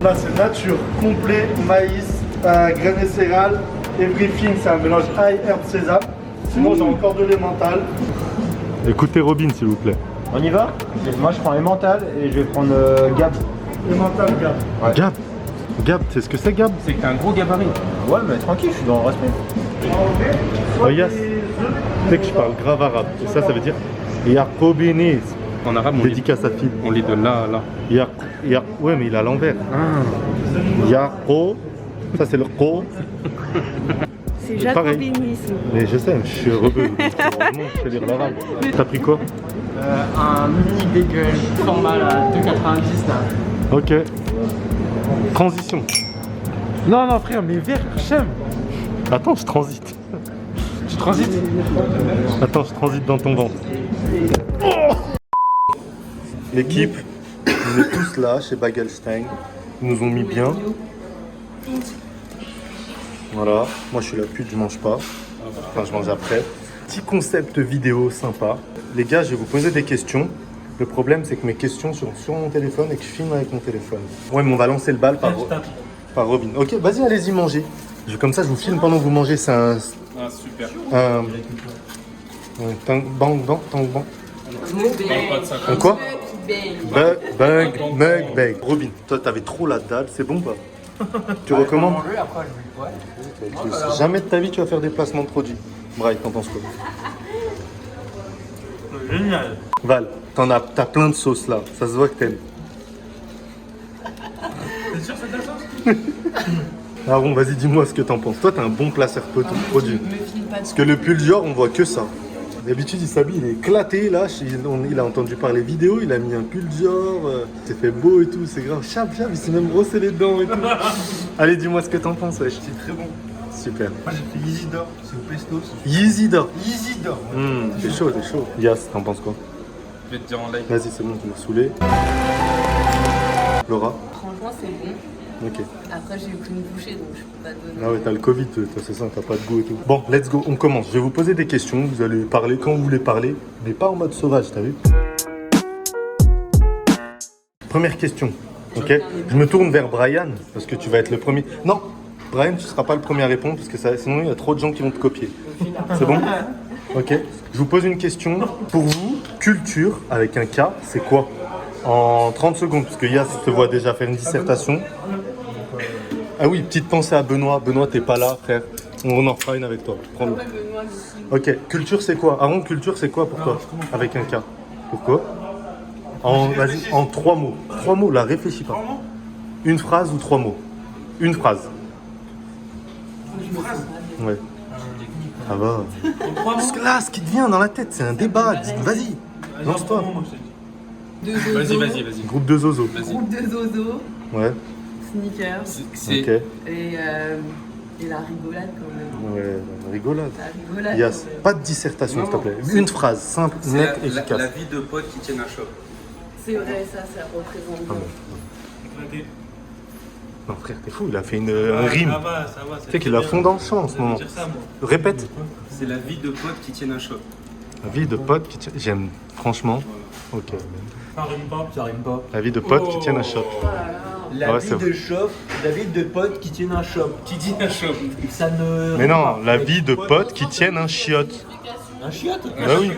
Là, c'est nature, complet, maïs, graines et céréales, everything, c'est un mélange ail, herbe, sésame. Sinon, j'ai encore de l'emmental. Écoutez Robin, s'il vous plaît. On y va? Moi je prends emmental et je vais prendre Gab. Emmental, Gab. Ouais. Gab. Gab, c'est ce que c'est Gab? C'est que t'as un gros gabarit. Ouais mais tranquille, je suis dans le respect. Oh yes. Tu sais que je parle grave arabe. Et ça veut dire Yacobinis. En arabe, Dédicace à fille. on lit de là à là. Ouais, mais il a l'envers. Yako. Ça, c'est le ko. C'est Pareil. jacobinisme. Mais je sais, je suis rebeu. Vraiment, je sais lire l'arabe. T'as pris quoi? Un mini bagel format là, 2,90 là. Ok. Transition. Non non frère, mais verre, j'aime. Attends, je transite. Tu transites? Attends, je transite dans ton ventre. L'équipe, on est tous là chez Bagelstein. Ils nous ont mis bien. Voilà. Moi, je suis la pute, je mange pas. Enfin, je mange après. Petit concept vidéo sympa. Les gars, je vais vous poser des questions. Le problème, c'est que mes questions sont sur mon téléphone et que je filme avec mon téléphone. Ouais, mais on va lancer le bal par Robin. Ok, vas-y, allez-y manger. Comme ça, je vous filme pendant que vous mangez. C'est un... Ah, super. Tang bang bang tang bang. Pas de ça. Un quoi? Bug. Robin, toi, t'avais trop la dalle. C'est bon pas? Tu recommandes? Jamais de ta vie, tu vas faire des placements de produits. Bright, t'en penses quoi? Génial. Val, t'as plein de sauces là, ça se voit que t'aimes. T'es sûr que c'est de la sauce? Aaron, vas-y, dis-moi ce que t'en penses. Toi, t'es un bon placeur de produits. Parce que le pull Dior, on voit que ça. D'habitude, il s'habille, il est éclaté là. Il a entendu parler vidéo, il a mis un pull Dior, c'est fait beau et tout, c'est grave. Chap, il s'est même brossé les dents et tout. Allez, dis-moi ce que t'en penses, wesh. C'est très bon. Super. Moi, j'ai fait Yeezydor, c'est au pesto. Yeezydor. Yeezydor. T'es chaud, t'es chaud. Yas, t'en penses quoi? Je vais te dire en live. Vas-y, c'est bon, tu m'as saoulé. Laura? Franchement, c'est bon. Ok. Après, j'ai pris une bouchée, donc je peux pas donner. Ah ouais, t'as le Covid, toi, c'est ça, t'as pas de goût et tout. Bon, let's go, on commence. Je vais vous poser des questions, vous allez parler quand vous voulez parler, mais pas en mode sauvage, t'as vu? Première question, ok? Je me tourne vers Brian, parce que tu vas être le premier. Non, Brian, tu seras pas le premier à répondre, parce que sinon il y a trop de gens qui vont te copier. C'est bon? Ok. Je vous pose une question. Pour vous, culture, avec un K, c'est quoi? En 30 secondes, parce que Yas te voit déjà faire une dissertation. Ah oui, petite pensée à Benoît. Benoît, t'es pas là, frère. On en fera une avec toi. Prends-le. Ok, culture, c'est quoi? Aaron, culture, c'est quoi pour toi? Avec un K. Pourquoi? Vas-y, en 3 mots. 3 mots, là, réfléchis pas. Une phrase ou 3 mots? Une phrase. Ouais. Ça va. Parce que là, ce qui te vient dans la tête, c'est un débat. Vas-y, lance-toi. Vas-y. Groupe de zozo. Groupe de zozo, Ouais. sneakers Ok. et la rigolade quand même. Ouais, rigolade. La rigolade. Yas, quand même. pas de dissertation, s'il te plaît. Une phrase, simple, nette, efficace. La vie de potes qui tiennent un shop. C'est vrai, ça représente bien. Ok. Non, frère, t'es fou, il a fait un rime. Ça va. Tu sais qu'il a fond dans le champ en ce moment. Dire ça, moi. Répète. C'est la vie de potes qui tiennent un shop. La vie de potes qui tient. J'aime, franchement. Ok. Ça rime pas. La vie de potes qui tiennent un shop. La Ouais, vie c'est de shop, la vie de potes qui tiennent un shop. Qui dit un shop? Ça ne. Mais non, la vie de potes qui tiennent un chiotte. Un chiotte. Bah oui.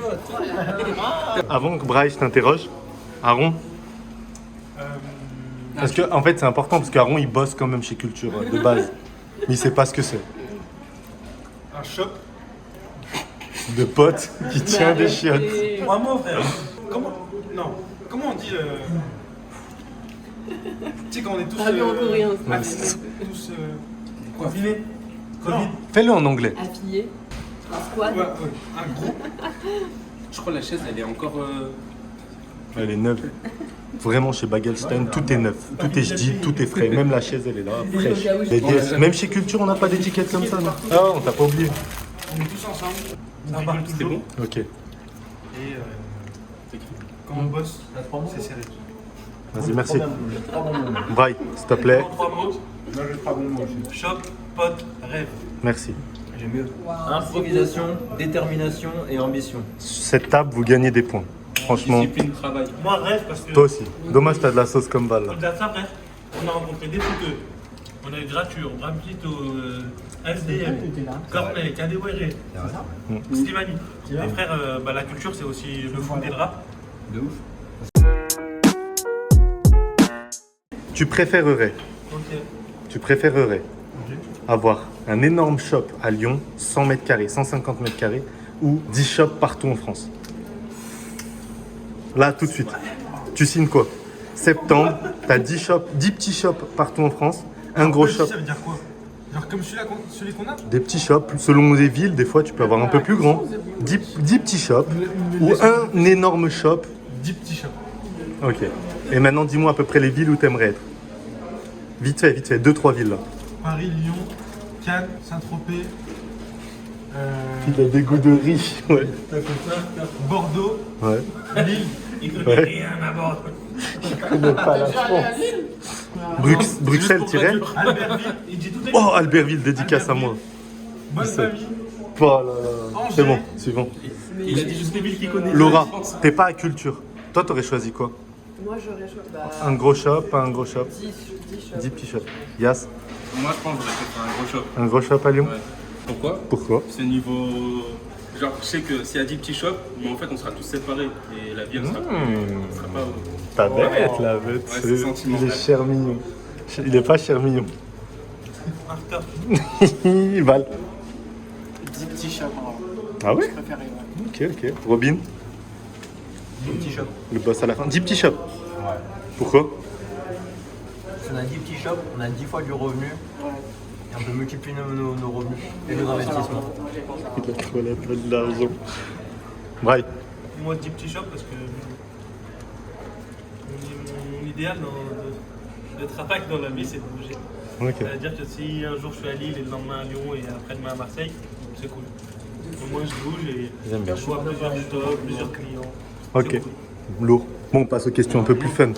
Avant que Bryce t'interroge, Aaron. Parce que, en fait, c'est important parce qu'Aaron il bosse quand même chez Culture de base. Mais il sait pas ce que c'est. Un shop. De potes qui tient des chiottes. 3 mots, frère. Comment? Non. Comment on dit Tu sais, quand on est tous. Traduit en coréen. Tous. Confinés. Covid. Fais-le en anglais. Affilié. Un squad. Ouais. Un groupe. Je crois que la chaise, elle est encore. Elle est neuve. Vraiment, chez Bagelstein, tout est neuf. Tout est jdi, tout est frais. Même la chaise, elle est là, fraîche. Les DS. Même chez Culture, on n'a pas d'étiquette comme ça, non? Ah, on t'a pas oublié. On est tous ensemble. On rigole C'était bon? Ok. Et quand on bosse, c'est serré. Vas-y, merci. Bye, s'il te plaît. 3 mots. Moi, je 3 bons mots aussi. Shop, pote, rêve. Merci. J'aime mieux. Improvisation, détermination et ambition. Cette table, vous gagnez des points. Franchement, Discipline, travail. Moi, rêve parce que. toi aussi. Dommage, t'as de la sauce comme balle. là. Au-delà de ça, frère, on a rencontré des footeux. On a eu Grature, Bramfito, SDM, Corneille, Kadewere, Slimani. Les frères, la culture c'est aussi le foot et le rap. De ouf. Tu préférerais avoir un énorme shop à Lyon, 100 mètres carrés, 150 mètres carrés, ou 10 shops partout en France? Là, tout de suite. Tu signes quoi? Septembre, tu as 10 petits shops partout en France, un gros shop. Ça veut dire quoi? Genre comme celui qu'on a? Des petits shops, selon les villes, des fois tu peux avoir un peu plus grand. 10 petits shops, ou un énorme shop. 10 petits shops. Ok. Et maintenant, dis-moi à peu près les villes où tu aimerais être. Vite fait, 2-3 villes là. Paris, Lyon, Cannes, Saint-Tropez, Il a des goûts de riche, ouais. Bordeaux, Ouais. Lille. Il connaît Ouais. rien à Bordeaux. Bruxelles, tiret. Albertville, il dit tout est Oh, Albertville, dédicace à moi. Bonne famille. Oh là là. C'est bon, suivant. Il a dit juste les villes qu'il connaît. Laura, t'es pas à culture. Toi, t'aurais choisi quoi? Moi, j'aurais choisi Un gros shop, pas un gros shop? 10 shops. 10 petits shops. Yas, Moi, je pense que j'aurais fait un gros shop. un gros shop à Lyon? Ouais. Pourquoi? Pourquoi? C'est niveau. Genre, je sais que s'il y a 10 petits shops, mais en fait, on sera tous séparés. Et la vie, elle sera, elle sera pas. Pas bête, la bête. Ouais, c'est sentiment. Il est cher mignon. Il est pas cher mignon. Martha. Val. 10 petits shops, Ah ouais? je préfère, ouais. Ok. Robin, 10 petits shops. le boss à la fin. 10 petits shops. Pourquoi? Si on a 10 petits shops, on a 10 fois du revenu. Et on peut multiplier nos revenus et nos investissements. Il a trop la peine de l'argent. Braille. Moi, 10 petits shops parce que mon idéal de travail dans la vie, c'est de bouger. Ok. C'est-à-dire que si un jour je suis à Lille et le lendemain à Lyon et après-demain à Marseille, c'est cool. Au moins, je bouge et J'aime bien. je vois plusieurs stocks, plusieurs clients. Ok. C'est cool. Lourd. Bon, on passe aux questions un peu plus fun.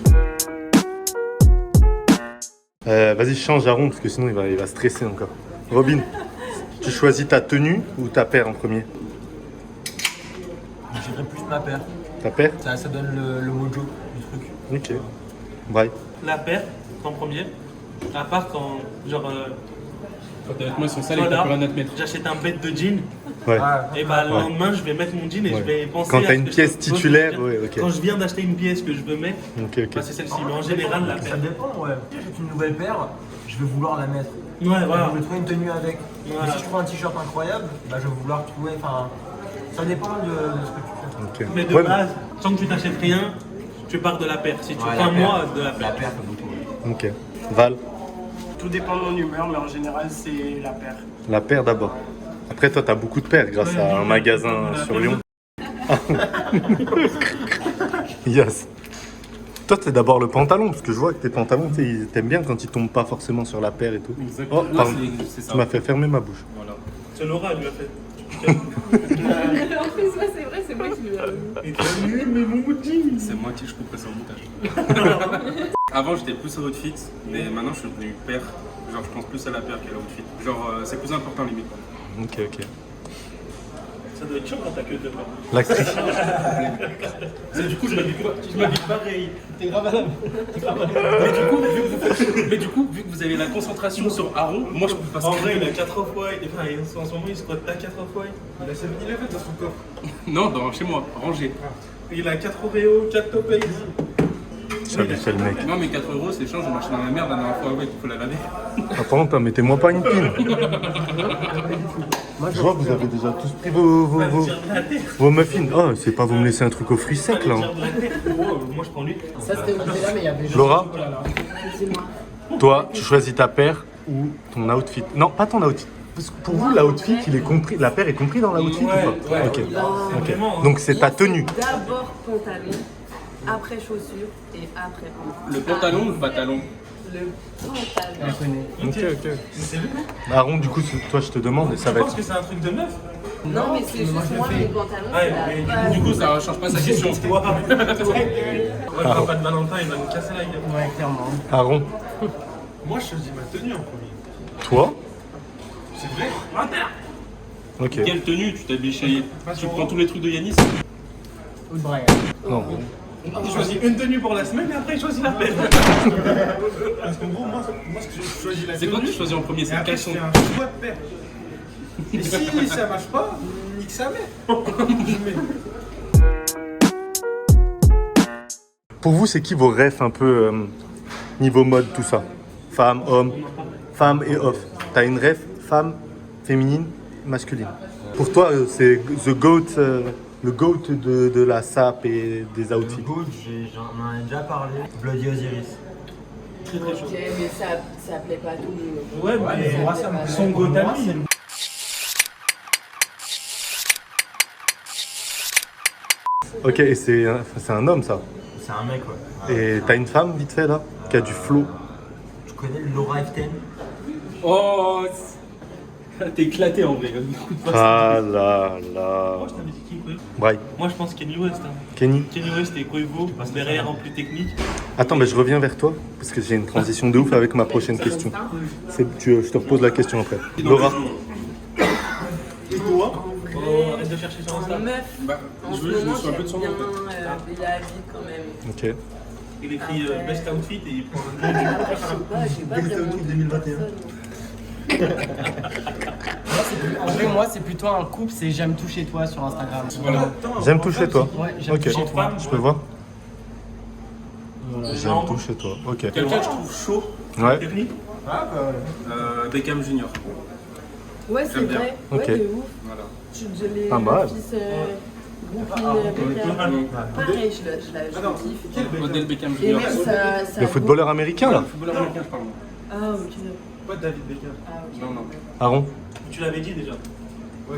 Vas-y, change à rond parce que sinon il va stresser encore. Robin, tu choisis ta tenue ou ta paire en premier? Je dirais plus ma paire. Ta paire? Ça donne le mojo du truc. Ok. Braille. La paire en premier, à part quand, genre, Quand tes vêtements sont sales et que voilà, t'as plus rien à te mettre. j'achète un bête de jean. Ouais. Et bah le lendemain, je vais mettre mon jean et Ouais. je vais penser Quand à t'as ce une que je- pièce quand je titulaire, viens- ouais, ok. Quand je viens d'acheter une pièce que je veux mettre, Ok. bah, c'est celle-ci. Mais en général, la Ça paire. dépend, ouais. Si j'ai une nouvelle paire, je vais vouloir la mettre. Ouais, voilà. Je vais trouver une tenue avec. Voilà. Mais si je trouve un t-shirt incroyable, bah, je vais vouloir trouver. Enfin, ça dépend de ce que tu fais. Ok. Mais de Ouais, base, tant que tu t'achètes rien, tu pars de la paire. Si tu Ouais, prends la paire. moi de la La paire. paire, c'est beaucoup. Ok. Val, Tout dépend de mon humeur, mais en général, c'est la paire. la paire d'abord. Après, toi, t'as beaucoup de paires grâce à un magasin sur Lyon. Yes. Toi, c'est d'abord le pantalon, parce que je vois que tes pantalons, t'aimes bien quand ils tombent pas forcément sur la paire et tout. Exactement. Oh, pardon. C'est ça. Tu m'as fait fermer ma bouche. Voilà. C'est Laura, elle lui a fait. En plus, ouais, c'est vrai, c'est moi qui lui ai remis. Et t'as vu, mais mon jean. C'est moi qui je couperai sur le montage. Avant, j'étais plus au outfit, mais maintenant, je suis devenu paire. Genre, je pense plus à la paire qu'à l'outfit. Genre, c'est plus important limite. Ok. Ça doit être chiant quand t'as que deux paires. L'actrice. C'est du coup, je m'habille pareil. T'es grave à la Mais du coup, vu que vous avez la concentration sur Aaron, moi, je peux pas En se vrai, il a 4 fois. En ce moment, il squatte à 4 fois. Il a 7-Eleven dans son corps. Non, chez moi, rangé. Il a 4 Oreo, 4 Topaz. J'avais fait le mec. Non, mais 4 euros, c'est chiant, j'ai marché dans la merde la dernière fois, ouais, il faut la laver. Ah, par contre, mettez-moi pas une pile. Je vois que vous avez déjà tous pris vos muffins. Oh, c'est pas vous me laissez un truc aux fruits secs là. hein. Moi, je prends lui. Ça, c'était au Nutella, mais il y avait Laura, Dis-moi. toi, tu choisis ta paire ou ton outfit? Non, pas ton outfit. Parce que pour vous, l'outfit, il est compris. La paire est compris dans l'outfit ou pas? Ouais. Ok. Vraiment, Donc c'est ta tenue. D'abord pantalon, après chaussures et après pantalon. Le pantalon ou le pantalon? Le pantalon. Ok. Aaron, du coup, toi, je te demande et ça Je va pense être. que c'est un truc de meuf. Non, mais c'est juste moi, les pantalons, Ouais, c'est mais la base. Du coup, ça change pas sa question. Toi. Ouais, quand pas de Valentin, il va nous casser la gueule. Ouais, clairement. Aaron, Moi, je choisis ma tenue en premier. toi? C'est vrai. Inter. Ok. Quelle tenue tu t'habilles chez... Tu prends tous les trucs de Yanis? Ou de Brian. Non. Il choisit une tenue pour la semaine et après il choisit la paire. Parce qu'en gros, moi ce que je choisis la tenue. C'est quoi que tu choisis en premier? Et C'est après, quels je sont fais un choix de paire. Et si ça marche pas, nique sa mère. Je mets. Pour vous, c'est qui vos refs un peu niveau mode, tout ça? Femme, homme, femme et off. T'as une ref femme, féminine, masculine. Pour toi, c'est the GOAT, le GOAT de la SAP et des outfits. Le goût, j'en ai déjà parlé. Bloody Osiris. Très très chaud. Ok, mais ça plaît pas à tout le monde. Ouais, mais Ça plaît pas. son goût à lui. Ok, et c'est un homme ça. C'est un mec, ouais. Et t'as une femme vite fait là, qui a du flow. Tu connais le Laura F10? Oh, t'es éclaté en vrai. Ah là là. Moi je t'avais dit qui, Quavo? Bray, Moi je pense Kenny West. Hein. Kenny. Kenny West et Quavo, parce que derrière en plus technique. Attends, mais je reviens vers toi, parce que j'ai une transition de ouf avec ma prochaine question. Je te repose la question après. Laura. Et toi? Oh, arrête de chercher sur Insta. En meuf, Bah, en je ce me moment, suis un peu j'aime de son bien en fait. Bella Hadid quand même. Ok. Il écrit Best Outfit et il prend un Après, je sais pas vraiment de 2021. personne. En vrai, moi, c'est plutôt un couple, c'est j'aime tout chez toi sur Instagram. Voilà. J'aime tout chez toi. Ouais, j'aime Ok. tout chez toi. Je peux voir. J'aime tout chez toi. Ok. Quelqu'un que je trouve chaud, Ouais. technique. Beckham Junior. Ouais, c'est J'aime bien. vrai. Ok. Ouais, de ouf. Voilà. Je l'ai Pas mal. fils Brooklyn Beckham. Pareil, je kiffe. Odell Beckham Et Junior. même ça Le footballeur américain là. Footballeur américain, je parle. Ah, ok. Pas David Beckham. Ah, ok. Non, non. Aaron. Tu l'avais dit déjà. Ouais,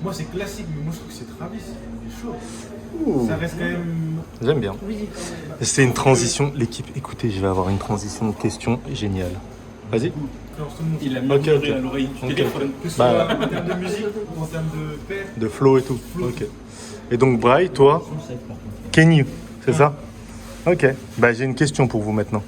moi c'est classique, mais moi je trouve que c'est Travis. Il est chaud. Ça reste quand même. J'aime bien. Oui, quand même. C'est une transition. L'équipe, écoutez, je vais avoir une transition de questions géniale. Vas-y. Il a Ok, ok. à l'oreille du Ok. téléphone. Que ce Bah, soit en termes de musique ou en termes de paire. de flow et tout. Ok. Et donc, Bray, toi, Kenny, c'est ça? Ok. Bah, j'ai une question pour vous maintenant.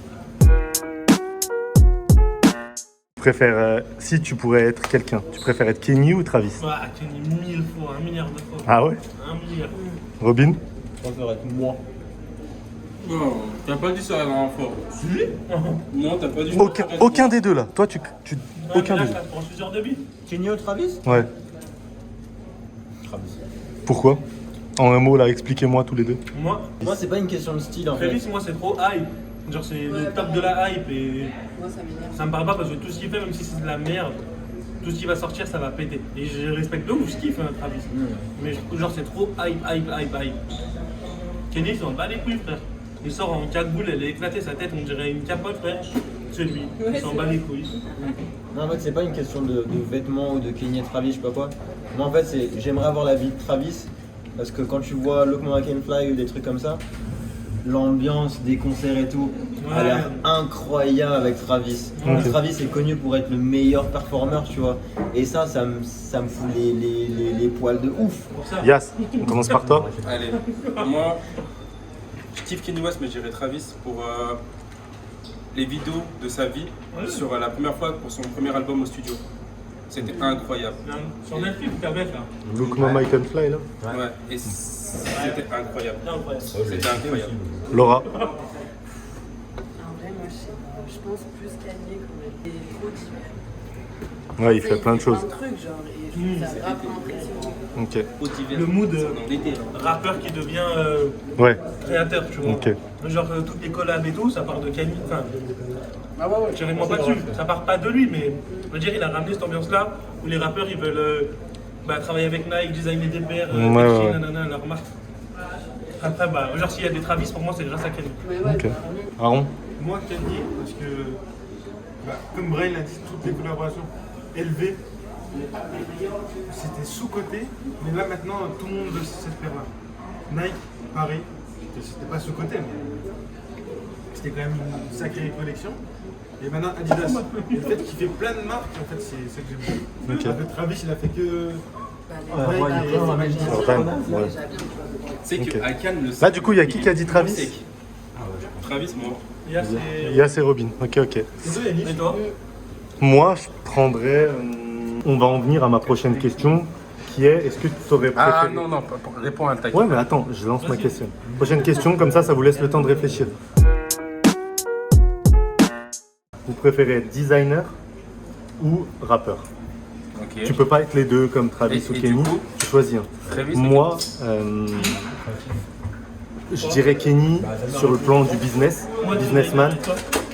Tu préfères, si tu pourrais être quelqu'un, tu préfères être Kenny ou Travis? Ah, Kenny, 1000 fois, 1 milliard de fois. Ah ouais? 1 milliard. Robin? Je préfère être moi. Non, t'as pas dit ça la dernière fois. Si? Non, t'as pas dit Aucun des deux là. Toi, aucun des deux. Pour un suceur de bite. Kenny ou Travis? Ouais. Travis. Pourquoi? En un mot là, expliquez-moi tous les deux. Moi, Moi, c'est pas une question de style en fait. Travis, moi c'est trop hype. Genre c'est le top de la hype et Moi, ça m'énerve. ça me parle pas parce que tout ce qu'il fait, même si c'est de la merde, tout ce qui va sortir, ça va péter. Et je respecte de ouf ce qu'il fait, Travis. Mais je trouve genre c'est trop hype. Kenny, il s'en bat les couilles, frère. Il sort en cagoule, elle est éclatée, sa tête, on dirait une capote, frère. C'est lui, il s'en bat les couilles. Non, en fait, c'est pas une question de vêtements ou de Kenny et Travis, je sais pas quoi. Moi, en fait, j'aimerais avoir la vie de Travis parce que quand tu vois Look More I Can Fly ou des trucs comme ça, l'ambiance des concerts et tout a Ouais. l'air incroyable avec Travis. Travis est connu pour être le meilleur performeur, tu vois. Et ça me fout les poils de ouf. Pour ça. Yas, on commence par toi. Allez, moi, je kiffe Kenny West, mais j'irai Travis pour les vidéos de sa vie sur la première fois pour son premier album au studio. C'était incroyable. Sur Netflix, t'as bête là. Look More I Can Fly là. Ouais, et c'était incroyable. Incroyable. C'était incroyable. Laura. En vrai, moi, je sais pas. Je pense plus Kanye quand même. Il est trop divers. Ouais, il fait plein de choses. Plein de trucs, genre, et je trouve ça grave impressionnant. Ok. Le mood En été. rappeur qui devient Ouais. créateur, tu vois. Ok. Genre toutes les collabs et tout, ça part de Kanye. Enfin, je réponds pas dessus. Ça part pas de lui, mais je veux dire, il a ramené cette ambiance-là où les rappeurs ils veulent travailler avec Nike, designer des paires, Ouais, des ouais. jeans, nanana, leur marque. Après, genre s'il y a des Travis, pour moi, c'est grâce à Kanye. Mais ouais, Ok. Aaron. Moi, Kanye, parce que, comme Brian l'a dit, toutes les collaborations élevées, c'était sous-côté, mais là maintenant, tout le monde veut cette paire-là. Nike, pareil, c'était pas sous-côté, mais c'était quand même une sacrée collection. Et maintenant, Adidas. Et le fait qu'il fait plein de marques, en fait, c'est ça que j'aime bien. Ok. Après, Travis, il a fait que. Jordan. Ouais. Tu sais Ok. qu'à Cannes, le Là, du coup, il y a qui a dit Travis? sec. Travis, moi. Il y a ces- Yas et Robin. Ok, ok. Et toi? Moi, je prendrais. On va en venir à ma prochaine question, qui est, est-ce que tu t'aurais préféré... Ah non, réponds à ta question. Ouais, mais attends, je lance ma question. Prochaine question, comme ça vous laisse le temps de réfléchir. Vous préférez être designer ou rappeur? Ok. Tu peux pas être les deux comme Travis Et ou du Kenny, coup tu choisis un. Travis, Moi, je dirais Kenny sur le plan du businessman,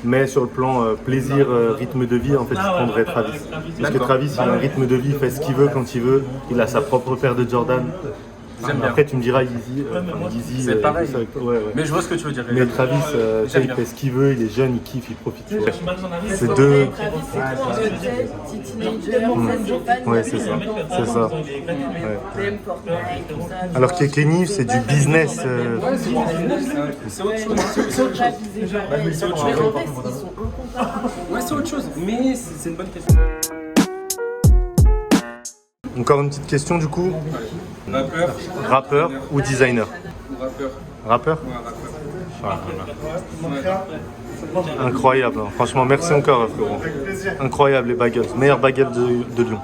mais sur le plan plaisir, rythme de vie, en fait, je prendrais Travis. Parce que D'accord. Travis, il a un rythme de vie, il fait ce qu'il veut quand il veut, il a sa propre paire de Jordan. J'aime bien. Après, tu me diras Yeezy, C'est pareil. tout ça avec toi. Ouais, ouais. Mais je vois ce que tu veux dire. Mais Travis, tu sais, J'aime il bien. fait ce qu'il veut, il est jeune, il kiffe, il profite. Tu vois. C'est Travis, deux. c'est trop un petit teenager, c'est fan, Ouais, c'est ça. C'est ça. Ouais. même Fortnite, tout ça. Alors que Kenny, c'est du business. C'est autre chose. C'est autre chose. Travis, c'est pareil. c'est autre Mais chose. en fait, ils sont incomparables. Ouais, c'est autre chose. Mais c'est une bonne question. Encore une petite question du coup. Rappeur Rappeur ou designer? ou rappeur? Rappeur? Ouais, rappeur. Mon frère, Incroyable, hein. Franchement, merci encore frérot. avec plaisir. Incroyable les bagels, meilleure baguette de Lyon.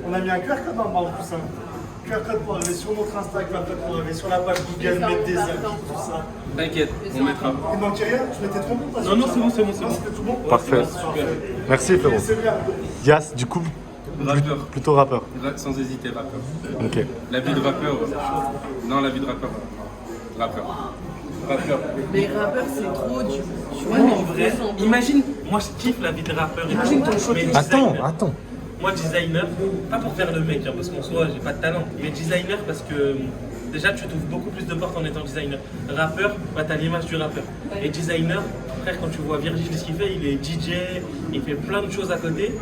On a mis un QR code en bas en plus. QR code pour arriver sur notre Instagram, pour arriver sur la page Google, mettre des avis, tout ça. T'inquiète, on mettra. Il manquait rien, je m'étais trompé ou pas? Non, non, c'est bon, c'est bon, c'est Non, bon. c'était tout bon. Parfait. Merci frérot. C'est bien. Yas, du coup, Rappeur. plutôt rappeur. Sans hésiter, rappeur. Ok. La vie de rappeur. Non, la vie de rappeur. Rappeur. Rappeur. Mais rappeur, c'est trop du. Tu vois, Ouais, mais en vrai, imagine, moi je kiffe la vie de rappeur. Imagine ton show. Attends. Moi, designer, pas pour faire le mec, hein, parce qu'en soi, j'ai pas de talent, mais designer parce que déjà, tu trouves beaucoup plus de portes en étant designer. Rappeur, bah, t'as l'image du rappeur. Et designer, frère, quand tu vois Virgil, ce qu'il fait, il est DJ, il fait plein de choses à côté.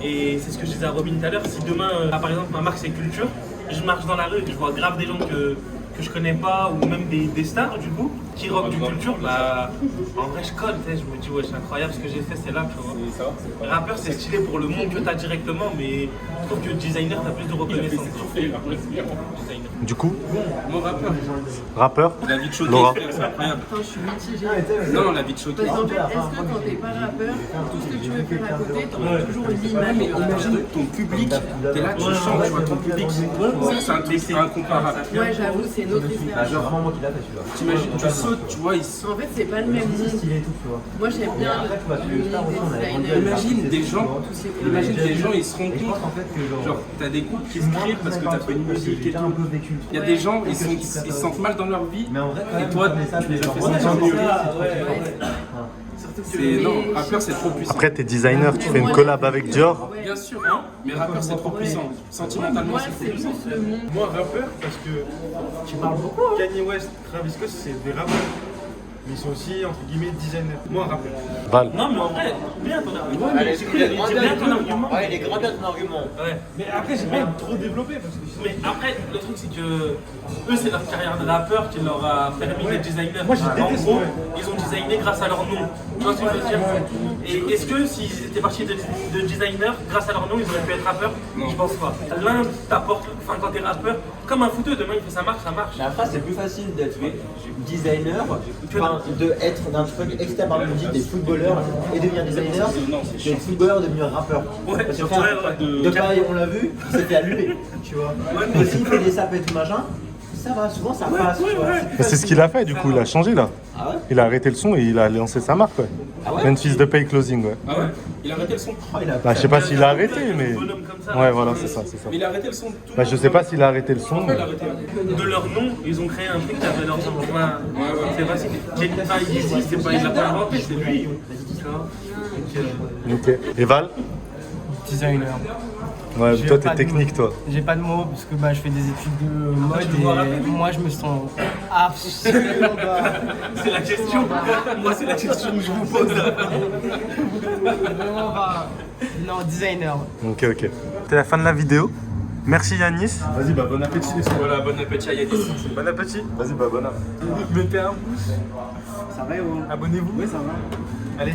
Et c'est ce que je disais à Robin tout à l'heure, si demain, par exemple, ma marque c'est culture, je marche dans la rue et je vois grave des gens que je connais pas, ou même des stars du coup, qui rockent du culture, bah en vrai je colle, je me dis ouais c'est incroyable ce que j'ai fait, c'est là, tu vois. Rappeur c'est stylé pour le monde que t'as directement, mais je trouve que designer t'as plus de reconnaissance. Designer. Du coup, Mon rappeur. rappeur. La vie de choquer, Laura. frère, c'est incroyable. Attends, je suis mitigée. Non, la vie de choquer. Parce qu'en fait, est-ce que quand t'es pas rappeur, tout ce que tu veux faire à côté, t'auras toujours l'image Mais de rappeur. imagine ton public, t'es là, tu chantes, tu vois ton public, c'est un truc incomparable. Ouais, j'avoue, c'est une autre histoire. T'imagines, tu sautes, tu vois, ils sont. En fait, c'est pas le même monde. Moi, j'aime bien le monde des designers. Imagine des gens, ils se rendent compte. Genre, t'as des couples qui se crient parce que t'as fait une musique et tout. Il y a des gens, ils se sentent mal dans leur vie. Et toi, tu les as fait sentir mieux. C'est non, rappeur c'est trop puissant. Après, t'es designer, tu fais une collab avec Dior. Bien sûr, hein, mais rappeur c'est trop puissant. Sentimentalement Moi, c'est trop c'est puissant. plus le monde. Moi, rappeur, parce que tu parles beaucoup. Kanye West, Travis Scott, c'est des rappeurs. Mais ils sont aussi, entre guillemets, designers. Moi, rappeur. Val. Non mais en vrai, bien ton argument. Allez, c'est bien ton argument. Ouais, il est grand bien ton argument. Ouais. Mais après, j'ai pas trop développé parce que Mais après, le truc c'est que eux, c'est leur carrière de rappeur qui leur a permis d'être designer. Moi, je En déteste, gros, ouais. ils ont designé grâce à leur nom. Tu vois ce que je veux dire? Et est-ce que s'ils étaient partis de designer, grâce à leur nom, ils auraient pu être rappeurs? Je pense pas. L'un t'apporte, enfin quand t'es rappeur, comme un footeux, demain il fait ça marche. Mais après, c'est plus facile d'être designer, enfin, d'être d'un truc externe à la musique, des footballeurs et devenir designer, d'être footballeur et devenir rappeur. Ouais, Parce que ouais, frère, ouais. de pareil, on l'a vu, il s'est fait allumer, tu vois. Mais s'il fait des sapes et tout machin, ça va, souvent ça passe, tu vois. Mais c'est ce qu'il a fait du coup, il a changé là. Ah ouais? Il a arrêté le son et il a lancé sa marque. Ouais. Ah ouais? Memphis de Pay Closing, ouais. Ah ouais, il a arrêté le son. Oh, il a Bah, je sais pas s'il a arrêté, mais. Bonhomme comme ça. Ouais, voilà, c'est ça. Mais il a arrêté le son. Tout Bah, je sais pas s'il a arrêté le son. il a arrêté. De leur nom, ils ont créé un truc qui avait leur nom. C'est facile. Yeezy, c'est pas, il l'a pas inventé, c'est lui. Tu vois. Ok. Et Val? Designer. Ouais, J'ai toi pas t'es de technique mots. toi. j'ai pas de mots parce que bah, je fais des études de mode tu vois et rapper moi je me sens absolument pas. C'est la question. Moi, c'est la question que je vous pose. Vraiment pas. Non, designer. Ok. C'est la fin de la vidéo. Merci Yanis. Vas-y, bah bon appétit. Voilà, bon appétit à Yanis. Bon appétit. Vas-y, bah bon appétit. Mettez un pouce. Ça va, abonnez-vous. Oui, ça va. Allez.